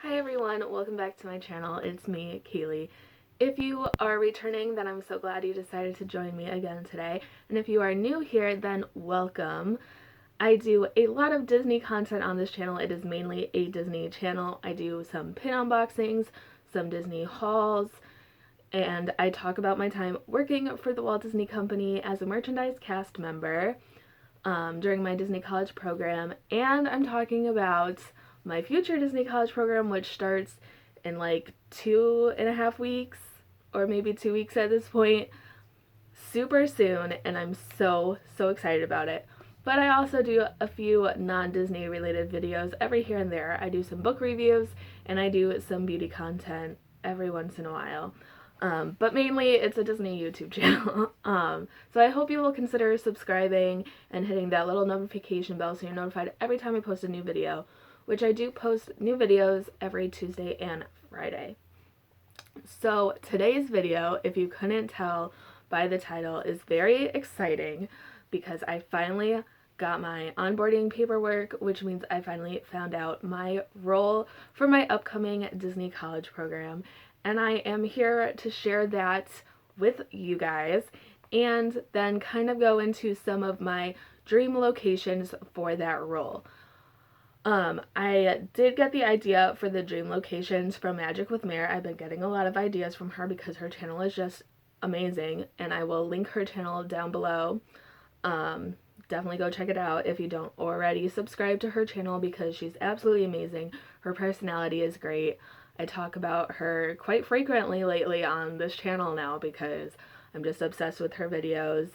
Hi everyone, welcome back to my channel. It's me, Kaylee. If you are returning, then I'm so glad you decided to join me again today. And if you are new here, then welcome. I do a lot of Disney content on this channel. It is mainly a Disney channel. I do some pin unboxings, some Disney hauls, and I talk about my time working for the Walt Disney Company as a merchandise cast member during my Disney College program. And I'm talking about my future Disney College program, which starts in like 2.5 weeks, or maybe 2 weeks at this point, super soon, and I'm so excited about it. But I also do a few non-Disney related videos every here and there. I do some book reviews, and I do some beauty content every once in a while. But mainly it's a Disney YouTube channel. So I hope you will consider subscribing and hitting that little notification bell so you're notified every time I post a new video, which I do post new videos every Tuesday and Friday. So today's video, if you couldn't tell by the title, is very exciting because I finally got my onboarding paperwork, which means I finally found out my role for my upcoming Disney College program. And I am here to share that with you guys and then kind of go into some of my dream locations for that role. I did get the idea for the dream locations from Magic with Mare. I've been getting a lot of ideas from her because her channel is just amazing, and I will link her channel down below. Definitely go check it out if you don't already subscribe to her channel because she's absolutely amazing. Her personality is great. I talk about her quite frequently lately on this channel now because I'm just obsessed with her videos.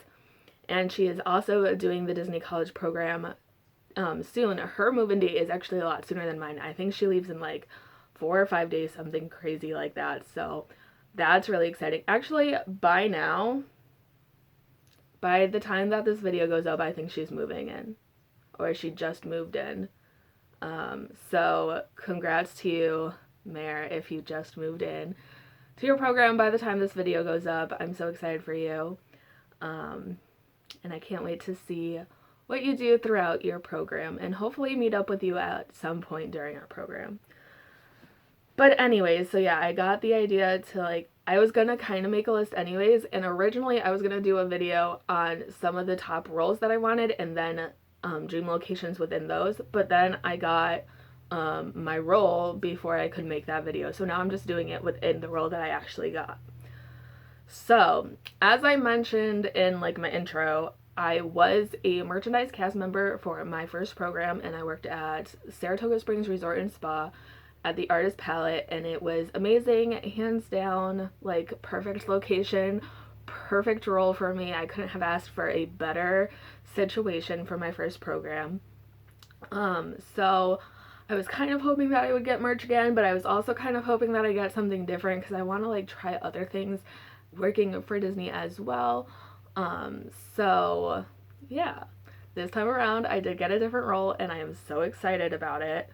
And she is also doing the Disney College program soon. Her move-in date is actually a lot sooner than mine. I think she leaves in like 4 or 5 days, something crazy like that. So that's really exciting. Actually, by now, by the time that this video goes up, I think she's moving in, or she just moved in. So congrats to you, Mare, if you just moved in to your program by the time this video goes up. I'm so excited for you. And I can't wait to see what you do throughout your program and hopefully meet up with you at some point during our program. But anyways, so yeah, I got the idea to I was gonna kind of make a list anyways, and originally I was gonna do a video on some of the top roles that I wanted and then dream locations within those, but then I got my role before I could make that video, so now I'm just doing it within the role that I actually got. So, as I mentioned in my intro, I was a merchandise cast member for my first program, and I worked at Saratoga Springs Resort and Spa at the Artist Palette, and it was amazing, hands down, perfect location, perfect role for me. I couldn't have asked for a better situation for my first program. So I was kind of hoping that I would get merch again, but I was also kind of hoping that I get something different because I want to try other things working for Disney as well. So yeah, this time around I did get a different role, and I am so excited about it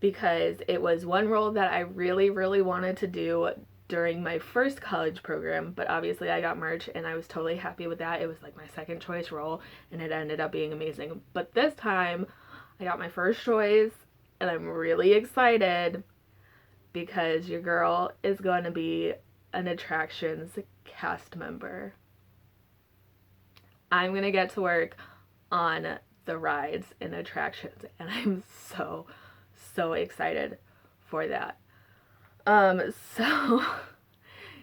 because it was one role that I really wanted to do during my first college program, but obviously I got merch and I was totally happy with that. It was my second choice role and it ended up being amazing. But this time I got my first choice and I'm really excited because your girl is going to be an attractions cast member. I'm gonna get to work on the rides and attractions, and I'm so excited for that. So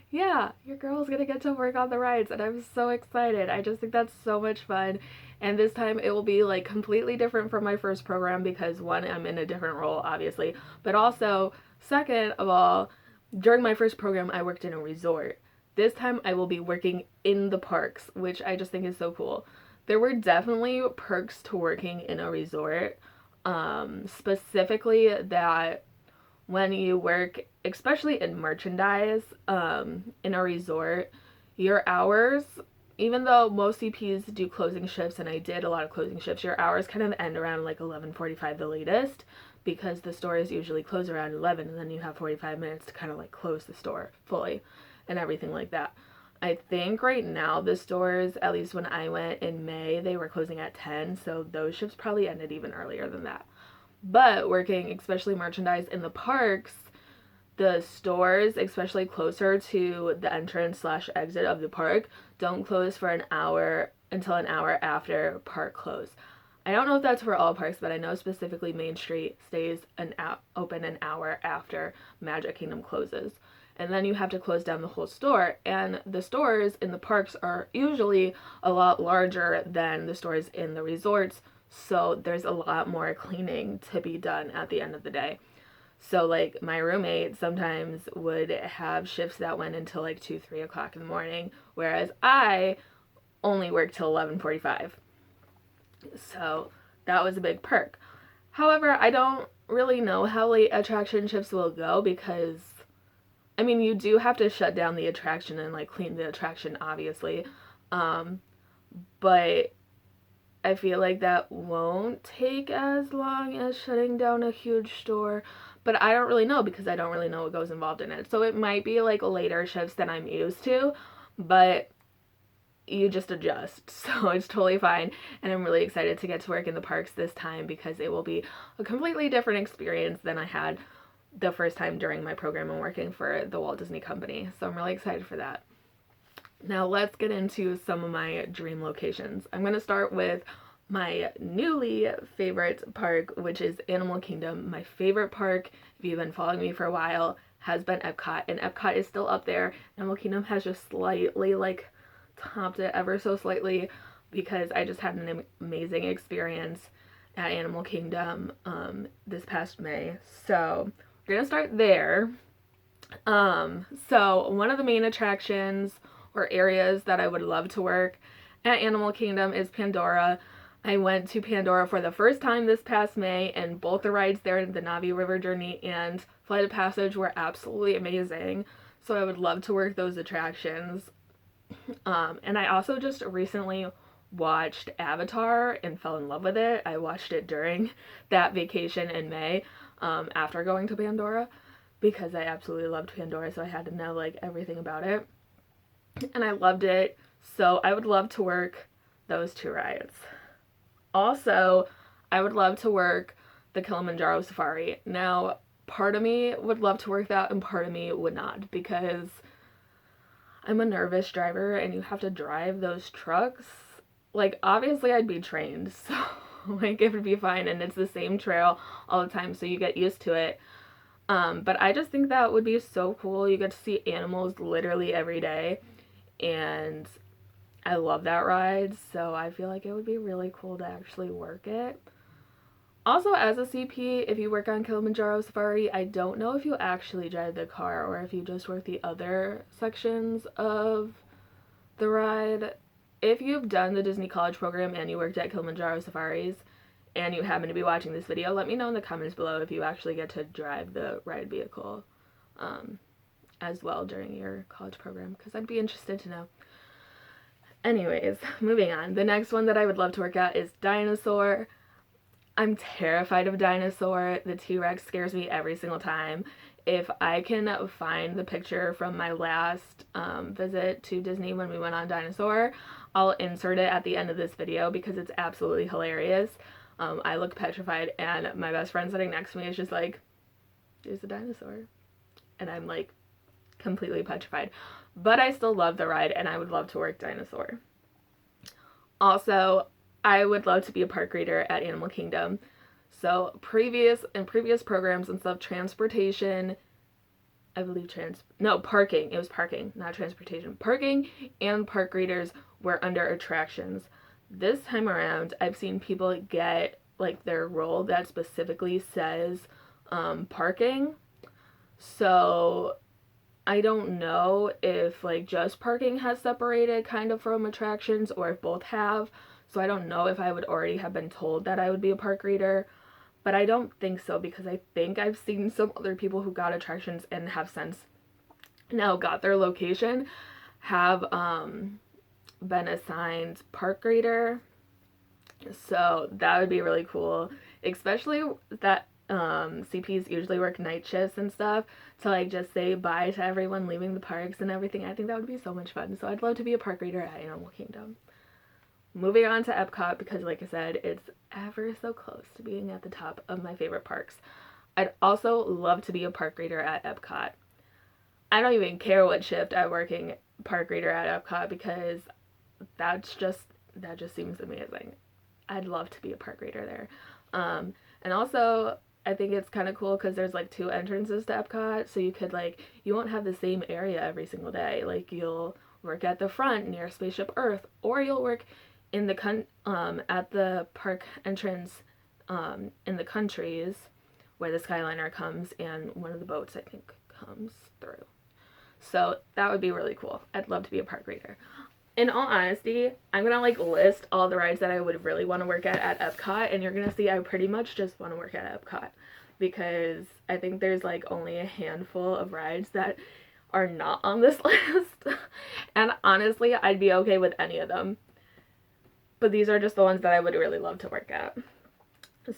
yeah, your girl's gonna get to work on the rides, and I'm so excited. I just think that's so much fun, and this time it will be completely different from my first program because one, I'm in a different role obviously, but also second of all, during my first program I worked in a resort. This time I will be working in the parks, which I just think is so cool. There were definitely perks to working in a resort, specifically that when you work, especially in merchandise, in a resort, your hours, even though most CPs do closing shifts, and I did a lot of closing shifts, your hours kind of end around 11:45 the latest, because the stores usually close around 11, and then you have 45 minutes to kind of close the store fully and everything like that. I think right now the stores, at least when I went in May, they were closing at 10, so those shifts probably ended even earlier than that. But working especially merchandise in the parks, the stores, especially closer to the entrance slash exit of the park, don't close for an hour until an hour after park close. I don't know if that's for all parks, but I know specifically Main Street stays open an hour after Magic Kingdom closes. And then you have to close down the whole store. And the stores in the parks are usually a lot larger than the stores in the resorts, so there's a lot more cleaning to be done at the end of the day. So like my roommate sometimes would have shifts that went until like 2, 3 o'clock in the morning, whereas I only worked till 11:45. So that was a big perk. However, I don't really know how late attraction shifts will go because I mean you do have to shut down the attraction and like clean the attraction obviously. Um, but I feel like that won't take as long as shutting down a huge store, but I don't really know because I don't really know what goes involved in it. So it might be like later shifts than I'm used to, but you just adjust. So it's totally fine. And I'm really excited to get to work in the parks this time because it will be a completely different experience than I had the first time during my program and working for the Walt Disney Company. So I'm really excited for that. Now let's get into some of my dream locations. I'm going to start with my newly favorite park, which is Animal Kingdom. My favorite park, if you've been following me for a while, has been Epcot, and Epcot is still up there. Animal Kingdom has just slightly like topped it ever so slightly because I just had an amazing experience at Animal Kingdom this past May. So we're gonna start there. So one of the main attractions or areas that I would love to work at Animal Kingdom is Pandora. I went to Pandora for the first time this past May, and both the rides there, the Navi River Journey and Flight of Passage, were absolutely amazing. So I would love to work those attractions. And I also just recently watched Avatar and fell in love with it. I watched it during that vacation in May after going to Pandora because I absolutely loved Pandora, so I had to know like everything about it. And I loved it, so I would love to work those 2 rides. Also, I would love to work the Kilimanjaro Safari. Now, part of me would love to work that and part of me would not because I'm a nervous driver and you have to drive those trucks. Like, obviously I'd be trained, so like it would be fine, and it's the same trail all the time, so you get used to it. But I just think that would be so cool. You get to see animals literally every day, and I love that ride, so I feel like it would be really cool to actually work it. Also, as a CP, if you work on Kilimanjaro Safari, I don't know if you actually drive the car or if you just work the other sections of the ride. If you've done the Disney College program and you worked at Kilimanjaro Safaris and you happen to be watching this video, let me know in the comments below if you actually get to drive the ride vehicle as well during your college program, because I'd be interested to know. Anyways, moving on. The next one that I would love to work at is Dinosaur. I'm terrified of Dinosaur. The T-Rex scares me every single time. If I can find the picture from my last visit to Disney when we went on Dinosaur, I'll insert it at the end of this video because it's absolutely hilarious. I look petrified, and my best friend sitting next to me is just like, there's a dinosaur. And I'm like completely petrified. But I still love the ride, and I would love to work Dinosaur. Also, I would love to be a park reader at Animal Kingdom. So previous programs and stuff, transportation, I believe parking. It was parking, not transportation. Parking and park readers were under attractions. This time around, I've seen people get like their role that specifically says parking. So I don't know if like just parking has separated kind of from attractions or if both have. So I don't know if I would already have been told that I would be a park reader, but I don't think so because I think I've seen some other people who got attractions and have since now got their location have been assigned park reader. So that would be really cool, especially that CPs usually work night shifts and stuff to like just say bye to everyone leaving the parks and everything. I think that would be so much fun. So I'd love to be a park reader at Animal Kingdom. moving on to Epcot, because like I said, it's ever so close to being at the top of my favorite parks. I'd also love to be a park rater at Epcot. I don't even care what shift I'm working park rater at Epcot, because that just seems amazing. I'd love to be a park rater there. And also, I think it's kind of cool because there's like 2 entrances to Epcot, so you could like, you won't have the same area every single day. Like, you'll work at the front near Spaceship Earth, or you'll work in the at the park entrance in the countries where the Skyliner comes and one of the boats I think comes through. So that would be really cool. I'd love to be a park rater. In all honesty, I'm gonna like list all the rides that I would really want to work at Epcot, and you're gonna see I pretty much just want to work at Epcot, because I think there's like only a handful of rides that are not on this list. And honestly, I'd be okay with any of them, but these are just the ones that I would really love to work at.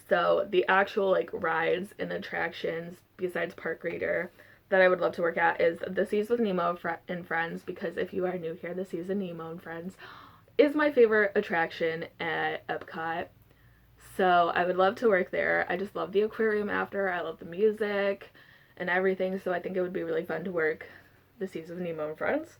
So the actual like rides and attractions besides park rater that I would love to work at is the Seas with Nemo and Friends, because if you are new here, the Seas with Nemo and Friends is my favorite attraction at Epcot. So I would love to work there. I just love the aquarium after. I love the music and everything, so I think it would be really fun to work the Seas with Nemo and Friends.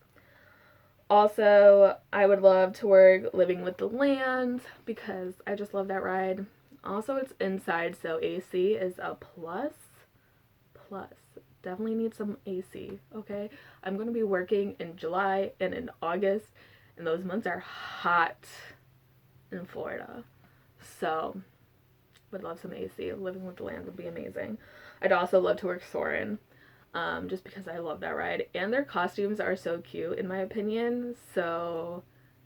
Also, I would love to work Living with the Land, because I just love that ride. Also, it's inside, so AC is a plus. Definitely need some AC, okay? I'm going to be working in July and in August, and those months are hot in Florida. So, would love some AC. Living with the Land would be amazing. I'd also love to work Soarin', just because I love that ride. And their costumes are so cute, in my opinion. So,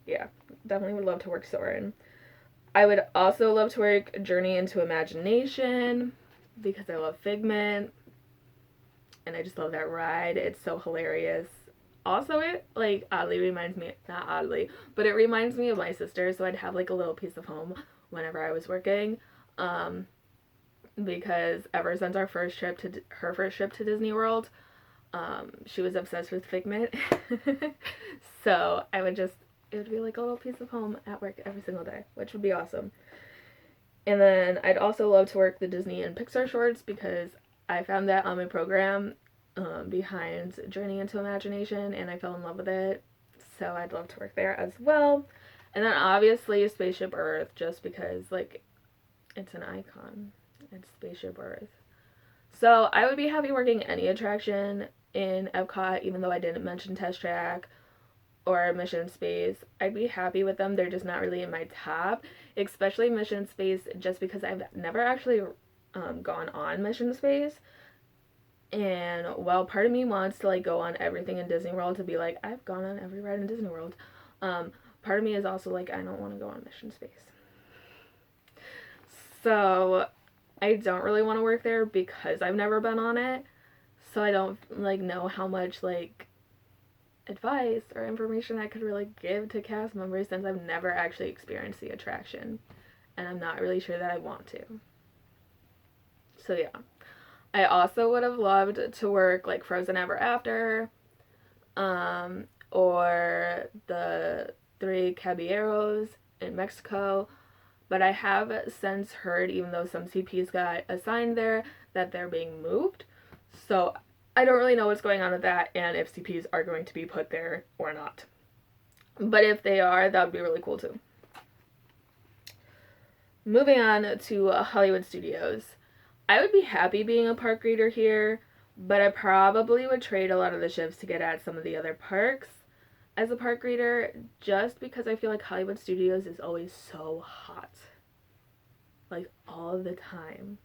yeah, definitely would love to work Soarin'. I would also love to work Journey into Imagination, because I love Figment. And I just love that ride. It's so hilarious. Also, it like oddly reminds me, not oddly, but it reminds me of my sister, so I'd have like a little piece of home whenever I was working. Because ever since her first trip to Disney World, she was obsessed with Figment. So it would be like a little piece of home at work every single day, which would be awesome. And then I'd also love to work the Disney and Pixar shorts, because I found that on my program behind Journey into Imagination, and I fell in love with it. So I'd love to work there as well. And then obviously Spaceship Earth, just because like it's an icon. It's Spaceship Earth. So I would be happy working any attraction in Epcot, even though I didn't mention Test Track or Mission Space. I'd be happy with them. They're just not really in my top, especially Mission Space, just because I've never actually gone on Mission Space. And while part of me wants to like go on everything in Disney World, to be like, I've gone on every ride in Disney World, part of me is also like, I don't want to go on Mission Space. So I don't really want to work there because I've never been on it. So I don't like know how much like advice or information I could really give to cast members, since I've never actually experienced the attraction, and I'm not really sure that I want to. So yeah. I also would have loved to work like Frozen Ever After, or the Three Caballeros in Mexico, but I have since heard, even though some CPs got assigned there, that they're being moved. So I don't really know what's going on with that, and if CPs are going to be put there or not. But if they are, that would be really cool too. Moving on to Hollywood Studios. I would be happy being a park rater here, but I probably would trade a lot of the shifts to get at some of the other parks as a park rater, just because I feel like Hollywood Studios is always so hot. Like, all the time.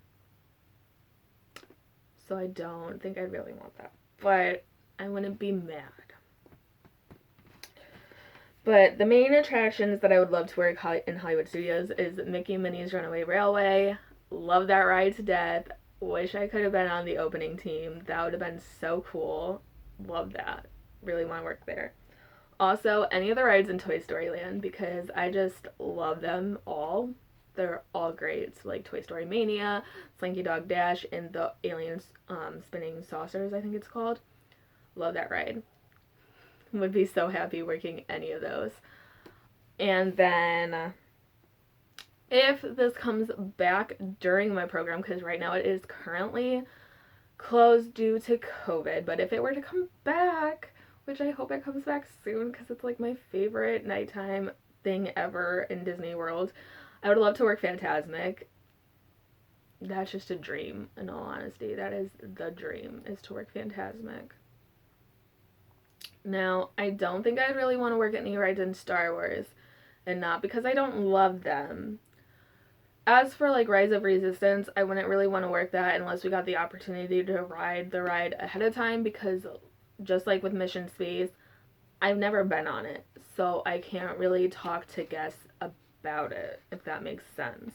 So I don't think I really want that. But I wouldn't be mad. But the main attractions that I would love to work in Hollywood Studios is Mickey and Minnie's Runaway Railway. Love that ride to death. Wish I could have been on the opening team. That would have been so cool. Love that. Really want to work there. Also, any of the rides in Toy Story Land, because I just love them all. They're all great. So like Toy Story Mania, Slinky Dog Dash, and the Aliens Spinning Saucers, I think it's called. Love that ride. Would be so happy working any of those. And then if this comes back during my program, because right now it is currently closed due to COVID, but if it were to come back, which I hope it comes back soon because it's like my favorite nighttime thing ever in Disney World, I would love to work Fantasmic. That's just a dream, in all honesty. That is the dream, is to work Fantasmic. Now, I don't think I'd really want to work any rides in Star Wars, and not because I don't love them. As for like Rise of Resistance, I wouldn't really want to work that unless we got the opportunity to ride the ride ahead of time, because just like with Mission Space, I've never been on it, so I can't really talk to guests about it, if that makes sense.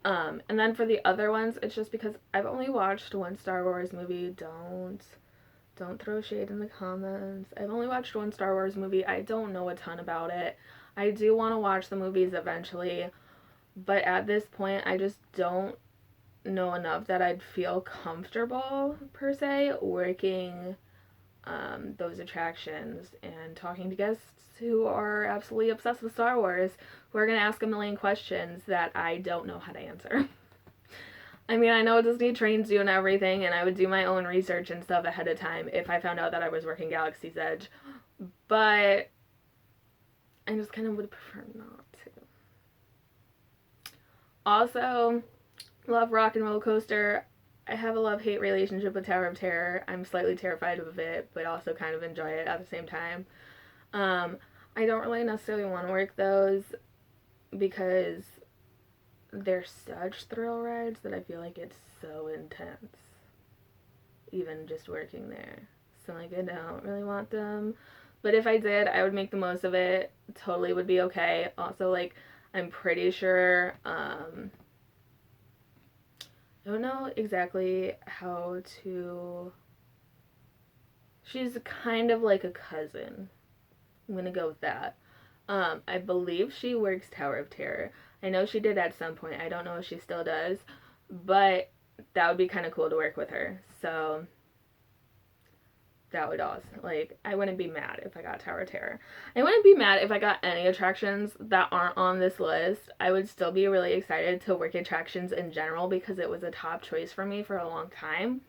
And then for the other ones, it's just because I've only watched one Star Wars movie. Don't throw shade in the comments. I've only watched one Star Wars movie. I don't know a ton about it. I do want to watch the movies eventually, but at this point, I just don't know enough that I'd feel comfortable, per se, working those attractions and talking to guests who are absolutely obsessed with Star Wars, who are going to ask a million questions that I don't know how to answer. I mean, I know Disney trains you and everything, and I would do my own research and stuff ahead of time if I found out that I was working Galaxy's Edge, but I just kind of would prefer not to. Also, love Rock and Roller Coaster. I have a love-hate relationship with Tower of Terror. I'm slightly terrified of it, but also kind of enjoy it at the same time. I don't really necessarily want to work those because they're such thrill rides that I feel like it's so intense, even just working there. So, like, I don't really want them. But if I did, I would make the most of it. Totally would be okay. Also, like, I'm pretty sure, I don't know exactly how to... She's kind of like a cousin. I'm gonna go with that. I believe she works Tower of Terror. I know she did at some point. I don't know if she still does, but that would be kind of cool to work with her. So that would also, like, I wouldn't be mad if I got Tower of Terror. I wouldn't be mad if I got any attractions that aren't on this list. I would still be really excited to work attractions in general because it was a top choice for me for a long time.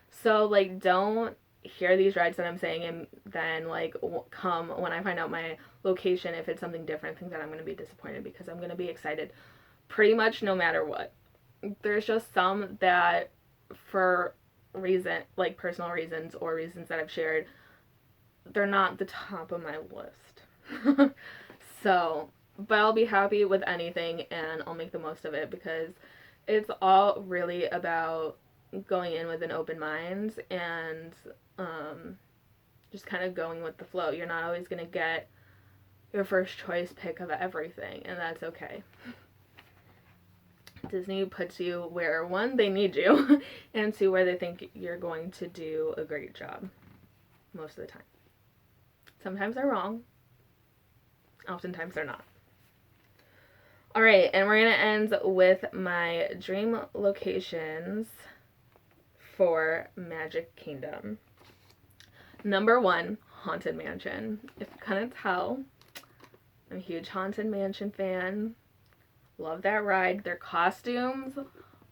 So, like, don't hear these rides that I'm saying and then, like, come when I find out my location, if it's something different, think that I'm going to be disappointed, because I'm going to be excited pretty much no matter what. There's just some that, for like personal reasons or reasons that I've shared, they're not the top of my list. So, but I'll be happy with anything and I'll make the most of it, because it's all really about going in with an open mind and just kind of going with the flow. You're not always going to get your first choice pick of everything, and that's okay. Disney puts you where, one, they need you, and two, where they think you're going to do a great job most of the time. Sometimes they're wrong. Oftentimes they're not. Alright, and we're going to end with my dream locations for Magic Kingdom. Number 1, Haunted Mansion. If you couldn't tell, I'm a huge Haunted Mansion fan. Love that ride. Their costumes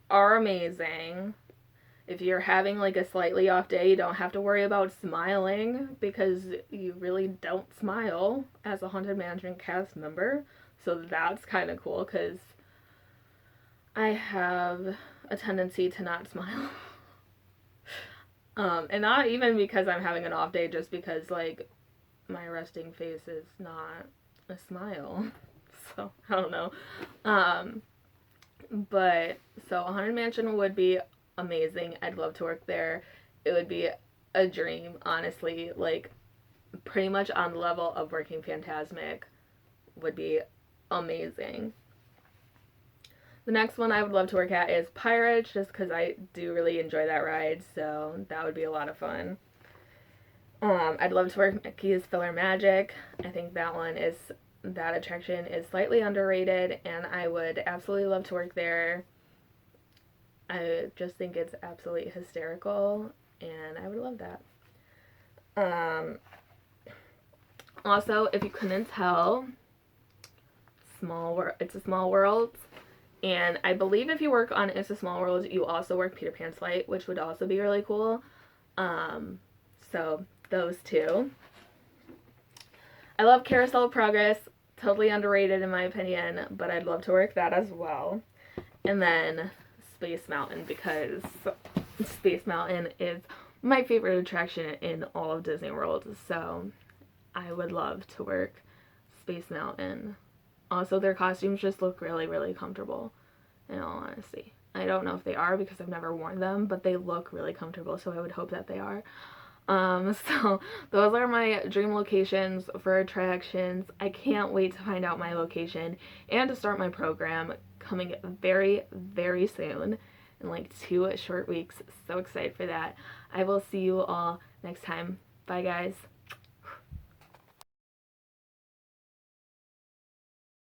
are amazing. If you're having like a slightly off day, you don't have to worry about smiling, because you really don't smile as a Haunted Mansion cast member. So that's kind of cool, because I have a tendency to not smile. And not even because I'm having an off day, just because, like, my resting face is not a smile. So, I don't know. But, so, Haunted Mansion would be amazing. I'd love to work there. It would be a dream, honestly. Like, pretty much on the level of working Fantasmic would be amazing. The next one I would love to work at is Pirates, just because I do really enjoy that ride, so that would be a lot of fun. I'd love to work Mickey's Filler Magic. I think that attraction is slightly underrated, and I would absolutely love to work there. I just think it's absolutely hysterical, and I would love that. Also, if you couldn't tell, It's a Small World. And I believe if you work on It's a Small World, you also work Peter Pan's Flight, which would also be really cool. So those two. I love Carousel of Progress. Totally underrated in my opinion, but I'd love to work that as well. And then Space Mountain, because Space Mountain is my favorite attraction in all of Disney World. So I would love to work Space Mountain. Also, their costumes just look really, really comfortable, in all honesty. I don't know if they are because I've never worn them, but they look really comfortable, so I would hope that they are. So those are my dream locations for attractions. I can't wait to find out my location and to start my program coming very, very soon in like 2 short weeks. So excited for that. I will see you all next time. Bye, guys.